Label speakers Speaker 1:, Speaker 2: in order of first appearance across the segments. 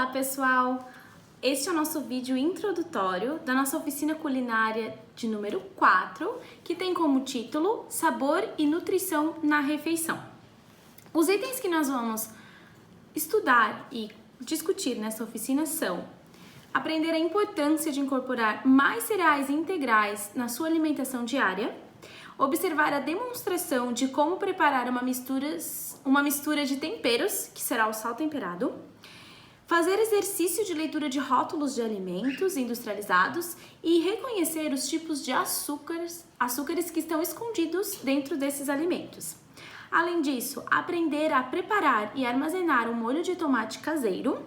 Speaker 1: Olá pessoal, este é o nosso vídeo introdutório da nossa oficina culinária de número 4, que tem como título Sabor e Nutrição na Refeição. Os itens que nós vamos estudar e discutir nessa oficina são aprender a importância de incorporar mais cereais integrais na sua alimentação diária, observar a demonstração de como preparar uma mistura de temperos, que será o sal temperado, fazer exercício de leitura de rótulos de alimentos industrializados e reconhecer os tipos de açúcares que estão escondidos dentro desses alimentos. Além disso, aprender a preparar e armazenar um molho de tomate caseiro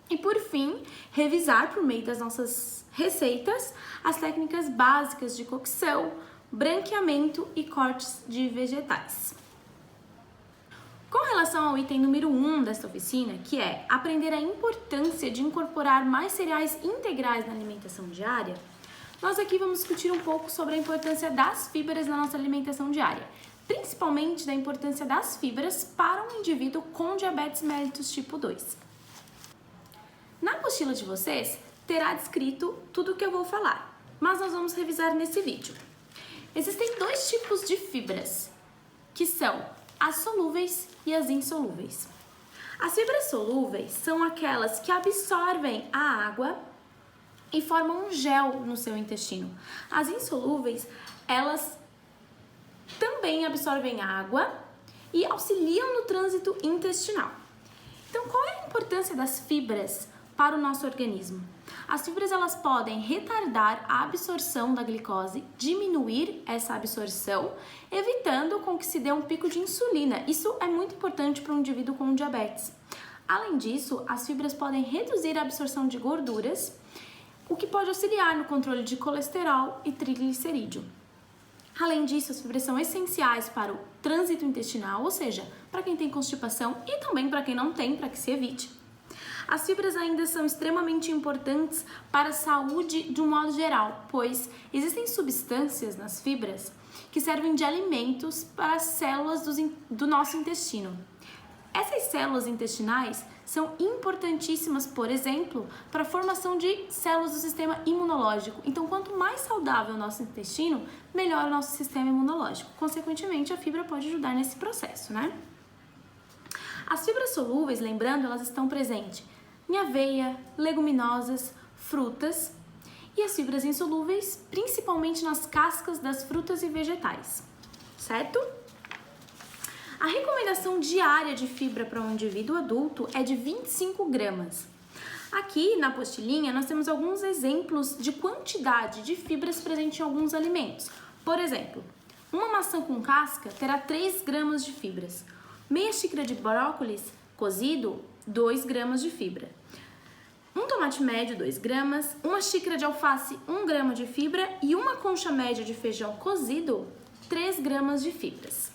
Speaker 1: e, por fim, revisar por meio das nossas receitas as técnicas básicas de cocção, branqueamento e cortes de vegetais. Com relação ao item número 1 desta oficina, que é aprender a importância de incorporar mais cereais integrais na alimentação diária, nós aqui vamos discutir um pouco sobre a importância das fibras na nossa alimentação diária, principalmente da importância das fibras para um indivíduo com diabetes mellitus tipo 2. Na apostila de vocês, terá descrito tudo o que eu vou falar, mas nós vamos revisar nesse vídeo. Existem dois tipos de fibras, que são as solúveis e as insolúveis. As fibras solúveis são aquelas que absorvem a água e formam um gel no seu intestino. As insolúveis, elas também absorvem água e auxiliam no trânsito intestinal. Então, qual é a importância das fibras para o nosso organismo? As fibras elas podem retardar a absorção da glicose, diminuir essa absorção, evitando com que se dê um pico de insulina. Isso é muito importante para um indivíduo com diabetes. Além disso, as fibras podem reduzir a absorção de gorduras, o que pode auxiliar no controle de colesterol e triglicerídeo. Além disso, as fibras são essenciais para o trânsito intestinal, ou seja, para quem tem constipação e também para quem não tem, para que se evite. As fibras ainda são extremamente importantes para a saúde de um modo geral, pois existem substâncias nas fibras que servem de alimentos para as células do nosso intestino. Essas células intestinais são importantíssimas, por exemplo, para a formação de células do sistema imunológico. Então, quanto mais saudável o nosso intestino, melhor o nosso sistema imunológico. Consequentemente, a fibra pode ajudar nesse processo, né? As fibras solúveis, lembrando, elas estão presentes em aveia, leguminosas, frutas, e as fibras insolúveis, principalmente nas cascas das frutas e vegetais, certo? A recomendação diária de fibra para um indivíduo adulto é de 25 gramas. Aqui na apostilinha nós temos alguns exemplos de quantidade de fibras presentes em alguns alimentos. Por exemplo, uma maçã com casca terá 3 gramas de fibras. Meia xícara de brócolis cozido, 2 gramas de fibra. Um tomate médio, 2 gramas. Uma xícara de alface, 1 grama de fibra. E uma concha média de feijão cozido, 3 gramas de fibras.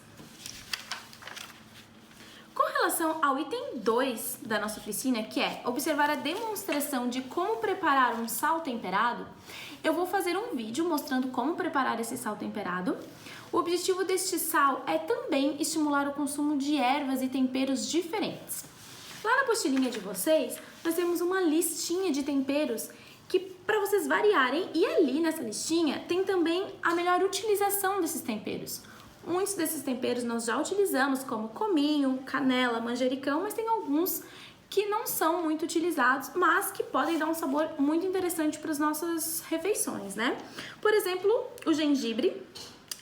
Speaker 1: Com relação ao item 2 da nossa oficina, que é observar a demonstração de como preparar um sal temperado, eu vou fazer um vídeo mostrando como preparar esse sal temperado. O objetivo deste sal é também estimular o consumo de ervas e temperos diferentes. Lá na apostilinha de vocês, nós temos uma listinha de temperos que para vocês variarem, e ali nessa listinha tem também a melhor utilização desses temperos. Muitos desses temperos nós já utilizamos, como cominho, canela, manjericão, mas tem alguns que não são muito utilizados, mas que podem dar um sabor muito interessante para as nossas refeições, né? Por exemplo, o gengibre,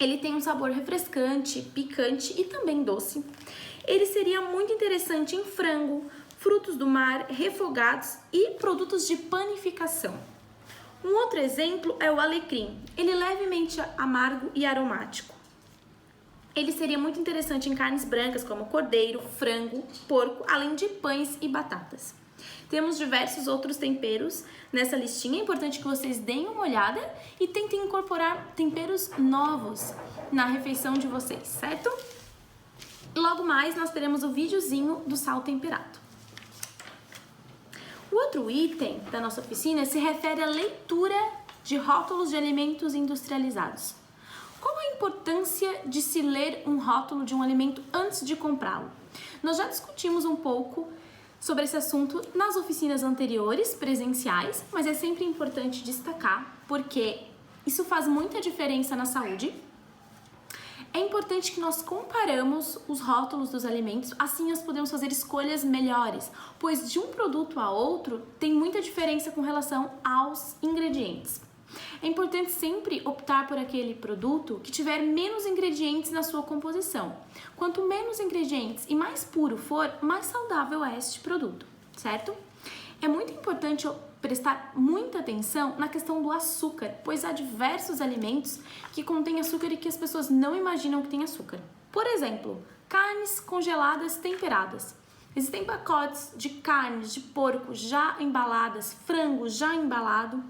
Speaker 1: ele tem um sabor refrescante, picante e também doce. Ele seria muito interessante em frango, frutos do mar, refogados e produtos de panificação. Um outro exemplo é o alecrim. Ele é levemente amargo e aromático. Ele seria muito interessante em carnes brancas como cordeiro, frango, porco, além de pães e batatas. Temos diversos outros temperos nessa listinha. É importante que vocês deem uma olhada e tentem incorporar temperos novos na refeição de vocês, certo? Logo mais nós teremos o videozinho do sal temperado. O outro item da nossa oficina se refere à leitura de rótulos de alimentos industrializados. Qual a importância de se ler um rótulo de um alimento antes de comprá-lo? Nós já discutimos um pouco sobre esse assunto nas oficinas anteriores, presenciais, mas é sempre importante destacar porque isso faz muita diferença na saúde. É importante que nós comparamos os rótulos dos alimentos, assim nós podemos fazer escolhas melhores, pois de um produto a outro tem muita diferença com relação aos ingredientes. É importante sempre optar por aquele produto que tiver menos ingredientes na sua composição. Quanto menos ingredientes e mais puro for, mais saudável é este produto, certo? É muito importante prestar muita atenção na questão do açúcar, pois há diversos alimentos que contêm açúcar e que as pessoas não imaginam que tem açúcar. Por exemplo, carnes congeladas temperadas. Existem pacotes de carnes de porco já embaladas, frango já embalado.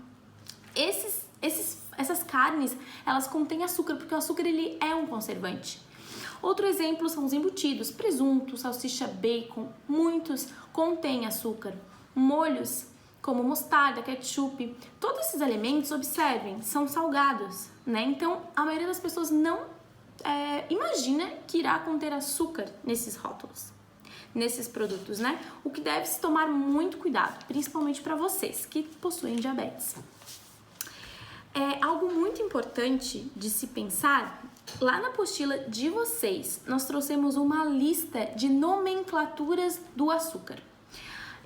Speaker 1: Essas carnes, elas contêm açúcar, porque o açúcar ele é um conservante. Outro exemplo são os embutidos, presunto, salsicha, bacon, muitos contêm açúcar. Molhos como mostarda, ketchup, todos esses alimentos, observem, são salgados, né? Então, a maioria das pessoas não imagina que irá conter açúcar nesses rótulos, nesses produtos, né? O que deve se tomar muito cuidado, principalmente para vocês que possuem diabetes. Algo muito importante de se pensar, lá na apostila de vocês, nós trouxemos uma lista de nomenclaturas do açúcar.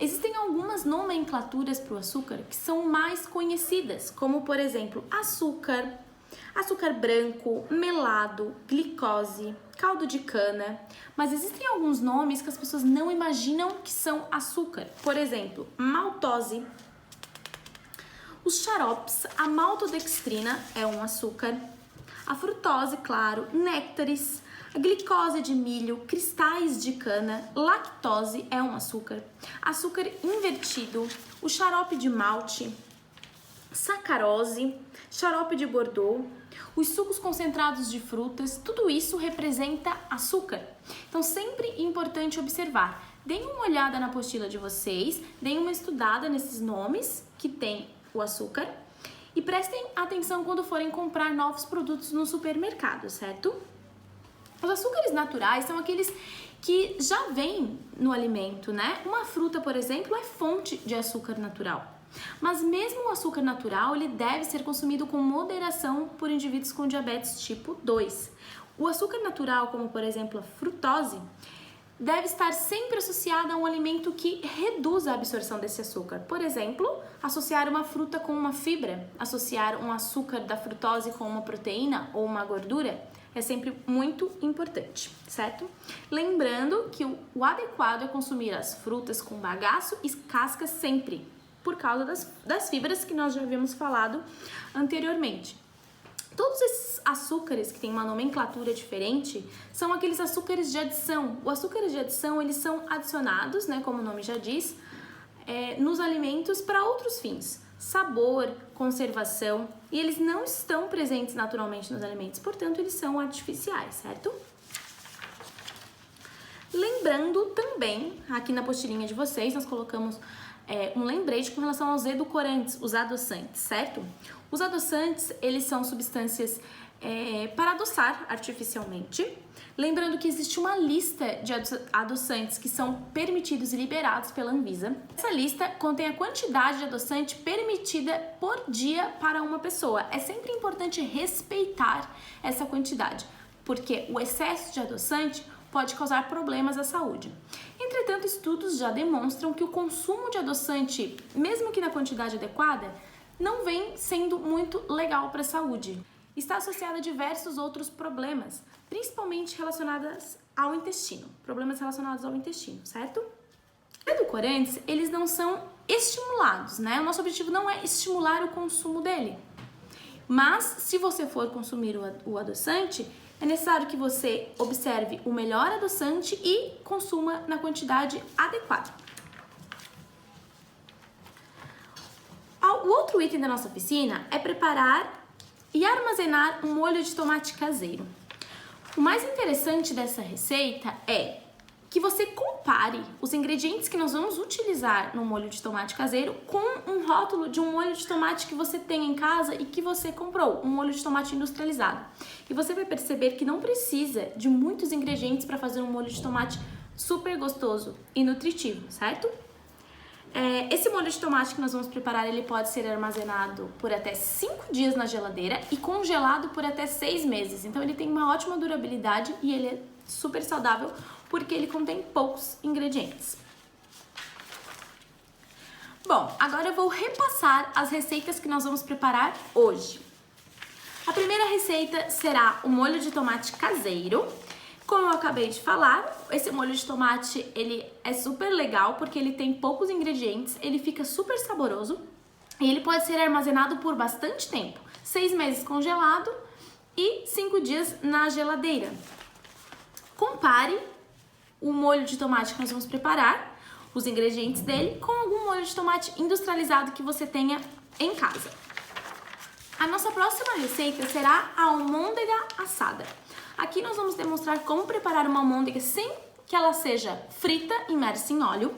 Speaker 1: Existem algumas nomenclaturas para o açúcar que são mais conhecidas, como por exemplo, açúcar, açúcar branco, melado, glicose, caldo de cana, mas existem alguns nomes que as pessoas não imaginam que são açúcar. Por exemplo, maltose, os xaropes, a maltodextrina é um açúcar, a frutose, claro, néctares, a glicose de milho, cristais de cana, lactose é um açúcar, açúcar invertido, o xarope de malte, sacarose, xarope de Bordeaux, os sucos concentrados de frutas, tudo isso representa açúcar. Então, sempre é importante observar. Deem uma olhada na apostila de vocês, deem uma estudada nesses nomes que tem o açúcar e prestem atenção quando forem comprar novos produtos no supermercado, certo? Os açúcares naturais são aqueles que já vêm no alimento, né? Uma fruta, por exemplo, é fonte de açúcar natural. Mas mesmo o açúcar natural, ele deve ser consumido com moderação por indivíduos com diabetes tipo 2. O açúcar natural, como por exemplo a frutose, deve estar sempre associado a um alimento que reduz a absorção desse açúcar. Por exemplo, associar uma fruta com uma fibra, associar um açúcar da frutose com uma proteína ou uma gordura, é sempre muito importante, certo? Lembrando que o adequado é consumir as frutas com bagaço e casca sempre, por causa das fibras que nós já havíamos falado anteriormente. Todos esses açúcares que têm uma nomenclatura diferente são aqueles açúcares de adição. Os açúcares de adição, eles são adicionados, né, como o nome já diz, nos alimentos para outros fins. Sabor, conservação, e eles não estão presentes naturalmente nos alimentos, portanto, eles são artificiais, certo? Lembrando também, aqui na apostilinha de vocês, nós colocamos um lembrete com relação aos edulcorantes, os adoçantes, certo? Os adoçantes, eles são substâncias para adoçar artificialmente. Lembrando que existe uma lista de adoçantes que são permitidos e liberados pela Anvisa. Essa lista contém a quantidade de adoçante permitida por dia para uma pessoa. É sempre importante respeitar essa quantidade, porque o excesso de adoçante pode causar problemas à saúde. Entretanto, estudos já demonstram que o consumo de adoçante, mesmo que na quantidade adequada, não vem sendo muito legal para a saúde. Está associado a diversos outros problemas, principalmente relacionados ao intestino, problemas relacionados ao intestino, certo? Edulcorantes, eles não são estimulados, né? O nosso objetivo não é estimular o consumo dele. Mas, se você for consumir o adoçante, é necessário que você observe o melhor adoçante e consuma na quantidade adequada. O outro item da nossa oficina é preparar e armazenar um molho de tomate caseiro. O mais interessante dessa receita é que você compare os ingredientes que nós vamos utilizar no molho de tomate caseiro com um rótulo de um molho de tomate que você tem em casa e que você comprou, um molho de tomate industrializado. E você vai perceber que não precisa de muitos ingredientes para fazer um molho de tomate super gostoso e nutritivo, certo? Esse molho de tomate que nós vamos preparar, ele pode ser armazenado por até 5 dias na geladeira e congelado por até 6 meses. Então ele tem uma ótima durabilidade e ele é super saudável porque ele contém poucos ingredientes. Bom, agora eu vou repassar as receitas que nós vamos preparar hoje. A primeira receita será o molho de tomate caseiro. Como eu acabei de falar, esse molho de tomate ele é super legal porque ele tem poucos ingredientes, ele fica super saboroso e ele pode ser armazenado por bastante tempo, 6 meses congelado e 5 dias na geladeira. Compare o molho de tomate que nós vamos preparar, os ingredientes dele, com algum molho de tomate industrializado que você tenha em casa. A nossa próxima receita será a almôndega assada. Aqui nós vamos demonstrar como preparar uma almôndega sem que ela seja frita, imersa em óleo.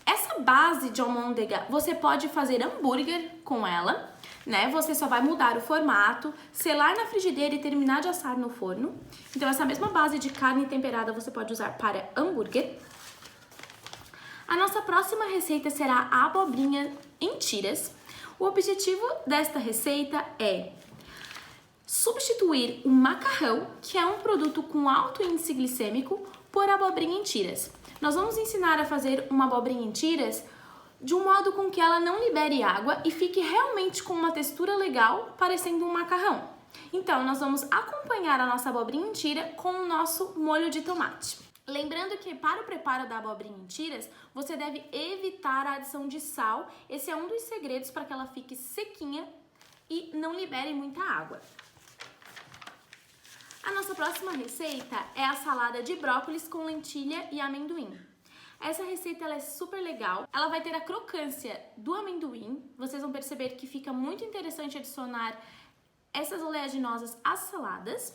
Speaker 1: Essa base de almôndega, você pode fazer hambúrguer com ela, né? Você só vai mudar o formato, selar na frigideira e terminar de assar no forno. Então essa mesma base de carne temperada você pode usar para hambúrguer. A nossa próxima receita será a abobrinha em tiras. O objetivo desta receita é substituir o macarrão, que é um produto com alto índice glicêmico, por abobrinha em tiras. Nós vamos ensinar a fazer uma abobrinha em tiras de um modo com que ela não libere água e fique realmente com uma textura legal, parecendo um macarrão. Então, nós vamos acompanhar a nossa abobrinha em tira com o nosso molho de tomate. Lembrando que para o preparo da abobrinha em tiras, você deve evitar a adição de sal. Esse é um dos segredos para que ela fique sequinha e não libere muita água. A nossa próxima receita é a salada de brócolis com lentilha e amendoim. Essa receita ela é super legal, ela vai ter a crocância do amendoim, vocês vão perceber que fica muito interessante adicionar essas oleaginosas às saladas.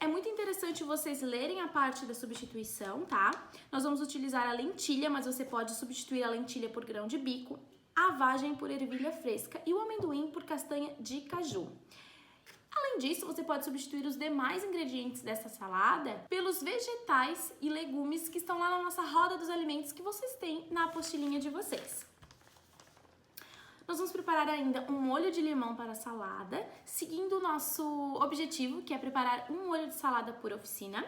Speaker 1: É muito interessante vocês lerem a parte da substituição, tá? Nós vamos utilizar a lentilha, mas você pode substituir a lentilha por grão de bico, a vagem por ervilha fresca e o amendoim por castanha de caju. Além disso, você pode substituir os demais ingredientes dessa salada pelos vegetais e legumes que estão lá na nossa roda dos alimentos que vocês têm na apostilinha de vocês. Nós vamos preparar ainda um molho de limão para a salada, seguindo o nosso objetivo, que é preparar um molho de salada por oficina.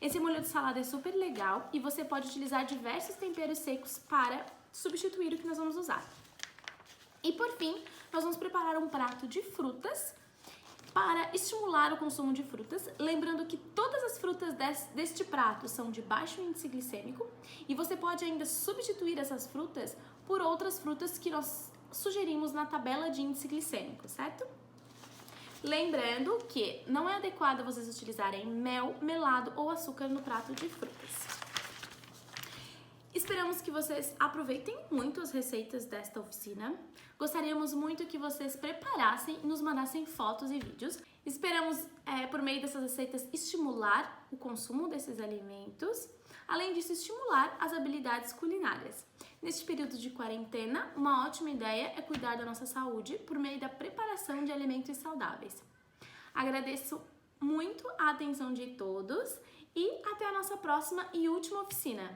Speaker 1: Esse molho de salada é super legal e você pode utilizar diversos temperos secos para substituir o que nós vamos usar. E por fim, nós vamos preparar um prato de frutas para estimular o consumo de frutas, lembrando que todas as frutas deste prato são de baixo índice glicêmico e você pode ainda substituir essas frutas por outras frutas que nós sugerimos na tabela de índice glicêmico, certo? Lembrando que não é adequado vocês utilizarem mel, melado ou açúcar no prato de frutas. Esperamos que vocês aproveitem muito as receitas desta oficina. Gostaríamos muito que vocês preparassem e nos mandassem fotos e vídeos. Esperamos, por meio dessas receitas, estimular o consumo desses alimentos. Além disso, estimular as habilidades culinárias. Neste período de quarentena, uma ótima ideia é cuidar da nossa saúde por meio da preparação de alimentos saudáveis. Agradeço muito a atenção de todos e até a nossa próxima e última oficina.